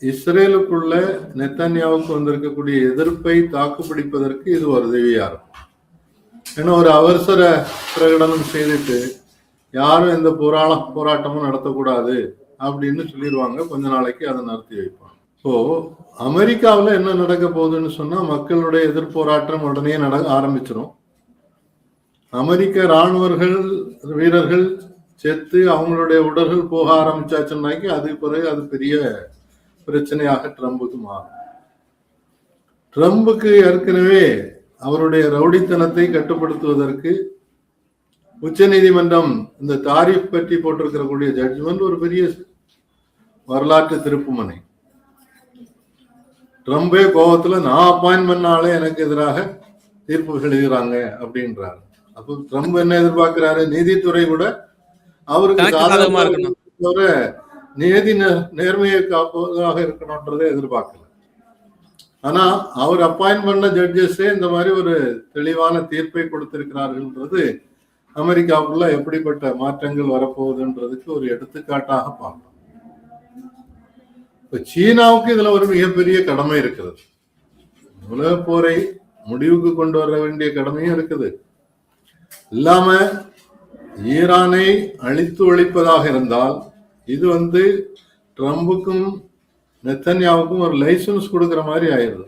இஸ்ரேலுக்குள்ள நெத்தன்யாவுக்கு வந்திருக்கக்கூடிய எதிர்ப்பை தாக்குப்பிடிப்பதற்கு இது ஒரு உதவியா இருக்கும். ஏன்னா ஒரு அவசர பிரகடனம் செய்துட்டு யாரும் எந்த போராட்டமும் நடத்தக்கூடாது அப்படின்னு சொல்லிடுவாங்க. கொஞ்ச நாளைக்கு அதை நடத்தி வைப்பாங்க. ஸோ அமெரிக்காவில் என்ன நடக்க போகுதுன்னு சொன்னா மக்களுடைய எதிர்போராட்டம் உடனே ஆரம்பிச்சிடும். அமெரிக்க இராணுவர்கள் வீரர்கள் செத்து அவங்களுடைய உடல்கள் போக ஆரம்பிச்சாச்சுன்னாக்கி அதுக்கு பிறகு அது பெரிய பிரச்சனையாக ட்ரம்புக்கு மாறும். ட்ரம்புக்கு ஏற்கனவே அவருடைய ரவுடித்தனத்தை கட்டுப்படுத்துவதற்கு உச்ச நீதிமன்றம் இந்த தாரிஃப் பற்றி போட்டிருக்கக்கூடிய ஜட்ஜ்மெண்ட் ஒரு பெரிய வரலாற்று திருப்புமனை. ட்ரம்பே கோபத்துல நான் அப்பாயின்ட் பண்ணாலே எனக்கு எதிராக தீர்ப்பு எழுதுறாங்க அப்படின்றாரு. அப்போ ட்ரம்ப் என்ன எதிர்பார்க்கிறாரு? நீதித்துறை கூட அவருக்கு நீதி நேர்மையை காப்பதாக இருக்கணும்ன்றதை எதிர்பார்க்கல. ஆனா அவர் அப்பாயின்ட் பண்ண ஜட்ஜஸே இந்த மாதிரி ஒரு தெளிவான தீர்ப்பை கொடுத்திருக்கிறார்கள்ன்றது அமெரிக்காவுக்குள்ள எப்படிப்பட்ட மாற்றங்கள் வரப்போகுதுன்றதுக்கு ஒரு எடுத்துக்காட்டாக பார்க்கணும். இப்ப சீனாவுக்கு இதுல ஒரு மிகப்பெரிய கடமை இருக்கிறது. உலக போரை முடிவுக்கு கொண்டு வர வேண்டிய கடமையும் இருக்குது. இல்லாம ஈரானை அழித்து ஒழிப்பதாக இருந்தால் இது ட்ரம்புக்கும் நெத்தன்யாவுக்கும் ஒரு லைசன்ஸ் கொடுக்கிற மாதிரி ஆயிடுது.